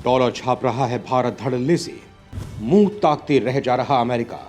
Dollar छाप रहा है भारत धड़ल्ले से, मुंह ताकते रह जा रहा अमेरिका।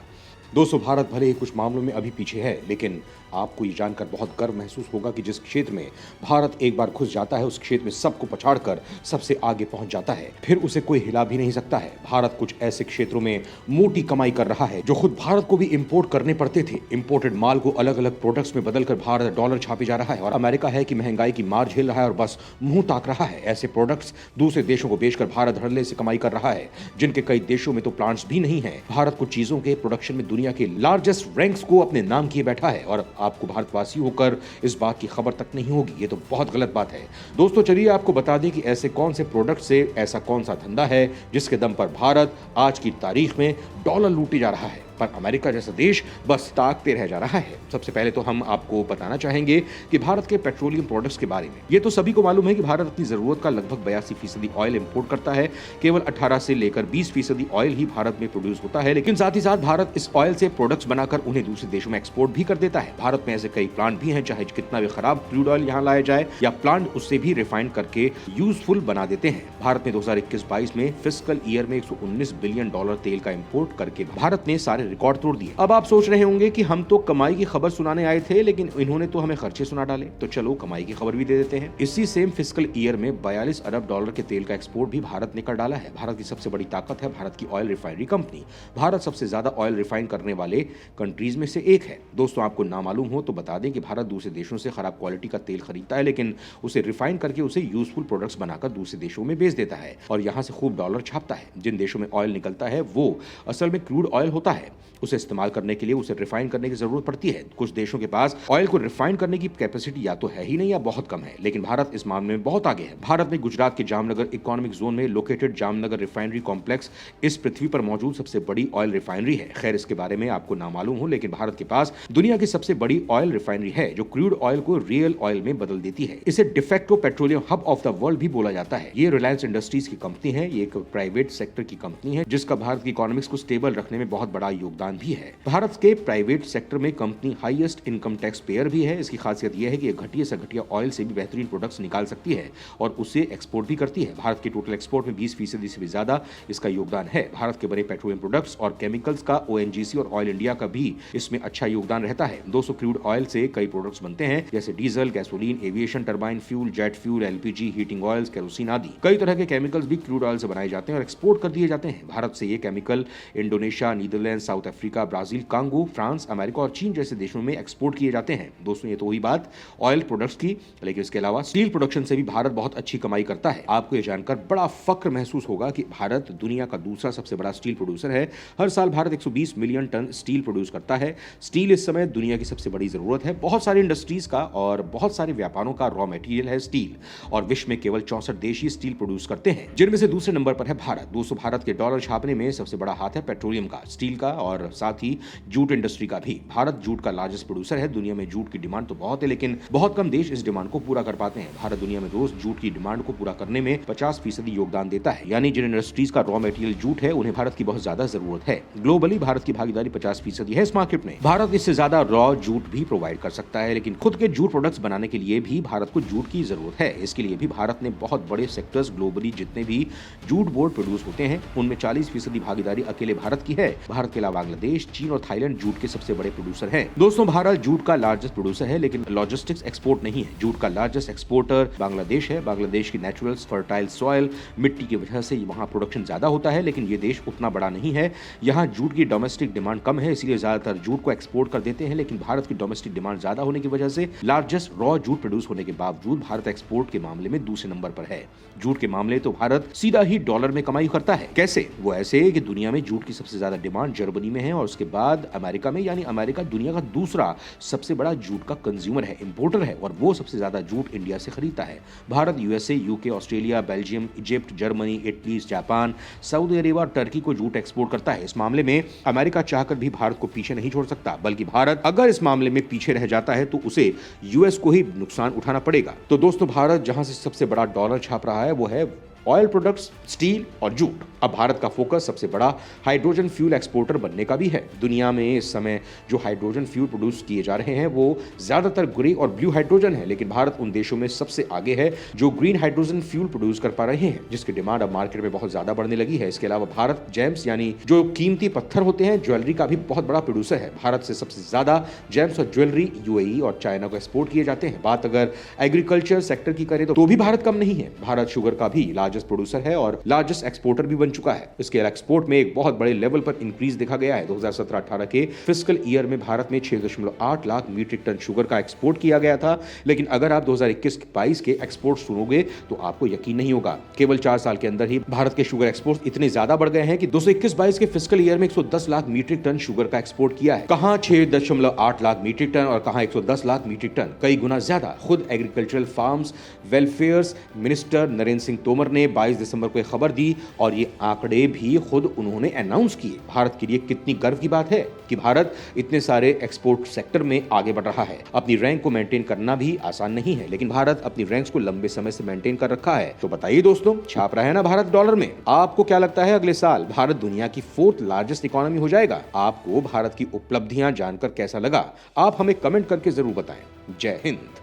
दोस्तों, भारत भले ही कुछ मामलों में अभी पीछे है, लेकिन आपको ये जानकर बहुत गर्व महसूस होगा कि जिस क्षेत्र में भारत एक बार घुस जाता है, उस क्षेत्र में सबको पछाड़कर सबसे आगे पहुंच जाता है, फिर उसे कोई हिला भी नहीं सकता है। भारत कुछ ऐसे क्षेत्रों में मोटी कमाई कर रहा है जो खुद भारत को भी इंपोर्ट करने पड़ते थे। इंपोर्टेड माल को अलग अलग प्रोडक्ट्स में बदलकर भारत डॉलर छापे जा रहा है और अमेरिका है कि महंगाई की मार झेल रहा है और बस मुंह ताक रहा है। ऐसे प्रोडक्ट्स दूसरे देशों को बेचकर भारत धड़ल्ले से कमाई कर रहा है, जिनके कई देशों में तो प्लांट्स भी नहीं है। भारत कुछ चीजों के प्रोडक्शन में दुनिया के लार्जेस्ट रैंक्स को अपने नाम किए बैठा है और आपको भारतवासी होकर इस बात की खबर तक नहीं होगी। ये तो बहुत गलत बात है। दोस्तों, चलिए आपको बता दें कि ऐसे कौन से प्रोडक्ट से ऐसा कौन सा धंधा है जिसके दम पर भारत आज की तारीख में डॉलर लूटे जा रहा है, पर अमेरिका जैसा देश बस ताकते रह जा रहा है। सबसे पहले तो हम आपको बताना चाहेंगे कि भारत के पेट्रोलियम प्रोडक्ट्स के बारे में। ये तो सभी को मालूम है कि भारत अपनी जरूरत का लगभग 82% ऑयल इंपोर्ट करता है। केवल 18 से लेकर 20% ऑयल ही भारत में प्रोड्यूस होता है, लेकिन साथ ही साथ भारत इस ऑयल से प्रोडक्ट्स बनाकर उन्हें दूसरे देशों में एक्सपोर्ट भी कर देता है। भारत में ऐसे कई प्लांट भी हैं, चाहे कितना भी खराब क्रूड ऑयल यहाँ लाया जाए या प्लांट उससे भी रिफाइन करके यूजफुल बना देते हैं। भारत ने 2021-22 में फिस्कल ईयर में $119 बिलियन तेल का इंपोर्ट करके भारत ने सारे रिकॉर्ड तोड़ दिए। अब आप सोच रहे होंगे कि हम तो कमाई की खबर सुनाने आए थे, लेकिन इन्होंने तो हमें खर्चे सुना डाले, तो चलो कमाई की खबर भी दे देते हैं। इसी सेम फिस्कल ईयर में $42 अरब के तेल का एक्सपोर्ट भी भारत ने कर डाला है। भारत की सबसे बड़ी ताकत है भारत की ऑयल रिफाइनरी कंपनी। भारत सबसे ज्यादा ऑयल रिफाइन करने वाले कंट्रीज में से एक है। दोस्तों, आपको ना मालूम हो तो बता दें कि भारत दूसरे देशों से खराब क्वालिटी का तेल खरीदता है, लेकिन उसे रिफाइन करके उसे यूजफुल प्रोडक्ट्स बनाकर दूसरे देशों में बेच देता है और यहाँ से खूब डॉलर छापता है। जिन देशों में ऑयल निकलता है वो असल में क्रूड ऑयल होता है। उसे इस्तेमाल करने के लिए उसे रिफाइन करने की जरूरत पड़ती है। कुछ देशों के पास ऑयल को रिफाइन करने की कैपेसिटी या तो है ही नहीं या बहुत कम है, लेकिन भारत इस मामले में बहुत आगे है। भारत में गुजरात के जामनगर इकोनॉमिक जोन में लोकेटेड जामनगर रिफाइनरी कॉम्प्लेक्स इस पृथ्वी पर मौजूद सबसे बड़ी ऑयल रिफाइनरी है। खैर, इसके बारे में आपको ना मालूम हो, लेकिन भारत के पास दुनिया की सबसे बड़ी ऑयल रिफाइनरी है जो क्रूड ऑयल को रियल ऑयल में बदल देती है। इसे de facto petroleum hub of the world भी बोला जाता है। ये रिलायंस इंडस्ट्रीज की कंपनी है। ये एक प्राइवेट सेक्टर की कंपनी है जिसका भारत की इकोनॉमिक्स को स्टेबल रखने में बहुत बड़ा योगदान भी है। भारत के प्राइवेट सेक्टर में company highest income tax payer भी है। इसकी खासियत यह है कि घटिया से घटिया ऑयल से भी बेहतरीन प्रोडक्ट्स निकाल सकती है और उसे एक्सपोर्ट भी करती है। भारत के टोटल एक्सपोर्ट में 20% से भी ज्यादा इसका योगदान है। भारत के बड़े पेट्रोलियम प्रोडक्ट्स और केमिकल्स का ओएनजीसी और ऑयल इंडिया का भी इसमें अच्छा योगदान रहता है। 200 क्रूड ऑयल से कई प्रोडक्ट्स बनते हैं, जैसे diesel, gasoline, aviation turbine fuel, jet fuel, LPG, heating oils, kerosene आदि। कई तरह के केमिकल्स भी क्रूड ऑयल से बनाए जाते हैं और एक्सपोर्ट कर दिए जाते हैं। भारत से ये chemical Indonesia, Netherlands, South Africa, Brazil, Congo, France, America और चीन जैसे देशों में एक्सपोर्ट किए जाते हैं। दोस्तों, ये तो हुई बात ऑयल प्रोडक्ट्स की, लेकिन इसके अलावा स्टील प्रोडक्शन से भी भारत बहुत अच्छी कमाई करता है। आपको ये जानकर बड़ा फक्र महसूस होगा कि भारत दुनिया का दूसरा सबसे बड़ा स्टील प्रोड्यूसर है। हर साल Bharat 120 million ton steel produce करता है। स्टील इस समय दुनिया की सबसे बड़ी जरूरत है। बहुत सारी इंडस्ट्रीज का और बहुत सारे व्यापारों का रॉ मटेरियल है स्टील, और विश्व में केवल 64 देश ही स्टील प्रोड्यूस करते हैं, जिनमें से दूसरे नंबर पर है भारत। दोस्तों, भारत के डॉलर छापने में सबसे बड़ा हाथ है पेट्रोलियम का, स्टील का और साथ ही जूट इंडस्ट्री का भी। भारत जूट का लार्जेस्ट प्रोड्यूसर है। दुनिया में जूट की डिमांड तो बहुत है, लेकिन बहुत कम देश इस डिमांड को पूरा कर पाते हैं। भारत दुनिया में रोज जूट की डिमांड को पूरा करने में 50% योगदान देता है। यानी जिन इंडस्ट्रीज का रॉ मटेरियल जूट है, उन्हें भारत की बहुत ज्यादा जरूरत है। ग्लोबली भारत की भागीदारी 50% है इस मार्केट में। भारत इससे ज्यादा रॉ जूट भी प्रोवाइड कर सकता है, लेकिन खुद के जूट प्रोडक्ट्स बनाने के लिए भी भारत को जूट की जरूरत है। इसके लिए भी भारत ने बहुत बड़े सेक्टर्स, ग्लोबली जितने भी जूट बोर्ड प्रोड्यूस होते हैं, उनमें 40% भागीदारी अकेले भारत की है। भारत के अलावा बांग्लादेश, चीन और थाईलैंड जूट के सबसे बड़े प्रोड्यूसर हैं। दोस्तों, भारत जूट का लार्जेस्ट प्रोड्यूसर है, लेकिन लॉजिस्टिक्स एक्सपोर्ट नहीं है। जूट का लार्जेस्ट एक्सपोर्टर बांग्लादेश है। बांग्लादेश की नेचुरल फर्टाइल सॉइल, मिट्टी की वजह से वहां प्रोडक्शन ज्यादा होता है, लेकिन ये देश उतना बड़ा नहीं है। यहाँ जूट की डोमेस्टिक डिमांड कम है, इसलिए ज्यादातर जूट को एक्सपोर्ट कर देते हैं। लेकिन भारत की डोमेस्टिक डिमांड ज्यादा होने की वजह से लार्जेस्ट रॉ जूट प्रोड्यूस होने के बावजूद भारत एक्सपोर्ट के मामले में दूसरे नंबर पर है। जूट के मामले तो भारत सीधा ही डॉलर में कमाई करता है। कैसे? वो ऐसे कि दुनिया में जूट की सबसे ज्यादा डिमांड जर्मनी में है और उसके बाद अमेरिका में, यानी अमेरिका दुनिया का दूसरा सबसे बड़ा जूट का कंज्यूमर है, इंपोर्टर है, और वो सबसे ज्यादा जूट इंडिया से खरीदता है। Bharat USA, UK, Australia, Belgium, Egypt, Germany, Italy, Japan, Saudi Arabia और टर्की को जूट एक्सपोर्ट करता है। इस मामले में अमेरिका चाहकर भी भारत को पीछे नहीं छोड़ सकता, बल्कि भारत अगर इस मामले में पीछे रह जाता है तो उसे यूएस को ही नुकसान उठाना पड़ेगा। तो दोस्तों, भारत जहां से सबसे बड़ा डॉलर छाप रहा है वो है ऑयल प्रोडक्ट्स, स्टील और जूट। अब भारत का फोकस सबसे बड़ा हाइड्रोजन फ्यूल एक्सपोर्टर बनने का भी है। दुनिया में इस समय जो हाइड्रोजन फ्यूल प्रोड्यूस किए जा रहे हैं वो ज्यादातर ग्रे और ब्लू हाइड्रोजन है, लेकिन भारत उन देशों में सबसे आगे है जो ग्रीन हाइड्रोजन फ्यूल प्रोड्यूस कर पा रहे हैं, जिसकी डिमांड अब मार्केट में बहुत ज्यादा बढ़ने लगी है। इसके अलावा भारत जेम्स यानी जो कीमती पत्थर होते हैं, ज्वेलरी का भी बहुत बड़ा प्रोड्यूसर है। भारत से सबसे ज्यादा जेम्स और ज्वेलरी यूएई और चाइना को एक्सपोर्ट किए जाते हैं। बात अगर एग्रीकल्चर सेक्टर की करें तो भी भारत कम नहीं है। भारत शुगर का भी लार्जेस्ट प्रोड्यूसर है और लार्जेस्ट एक्सपोर्टर भी बन चुका है। इसके एक्सपोर्ट में एक बहुत बड़े लेवल पर इंक्रीज देखा गया है। 2017-18 के फिस्कल ईयर में भारत में 6.8 लाख मीट्रिक टन शुगर का एक्सपोर्ट किया गया था, लेकिन अगर आप 2021-22 के एक्सपोर्ट सुनोगे तो आपको यकीन नहीं होगा। केवल 4 साल के अंदर ही भारत के शुगर एक्सपोर्ट इतने ज्यादा बढ़ गए हैं कि 2021-22 के फिस्कल ईयर में 110 लाख मीट्रिक टन शुगर का एक्सपोर्ट किया है। कहां 6.8 लाख मीट्रिक टन और कहां 110 लाख मीट्रिक टन, कई गुना ज्यादा। खुद agricultural farms welfare minister Narendra Singh Tomar ने 22 दिसंबर को एक खबर दी और ये आंकड़े भी खुद उन्होंने अनाउंस किए। भारत के लिए कितनी गर्व की बात है कि भारत इतने सारे एक्सपोर्ट सेक्टर में आगे बढ़ रहा है। अपनी रैंक को मेंटेन करना भी आसान नहीं है, लेकिन भारत अपनी रैंक्स को लंबे समय से मेंटेन कर रखा है। तो बताइए दोस्तों, छाप रहा है ना भारत डॉलर में? आपको क्या लगता है अगले साल भारत दुनिया की 4th लार्जेस्ट इकोनॉमी हो जाएगा? आपको भारत की उपलब्धियां जानकर कैसा लगा? आप हमें कमेंट करके जरूर बताएं। जय हिंद।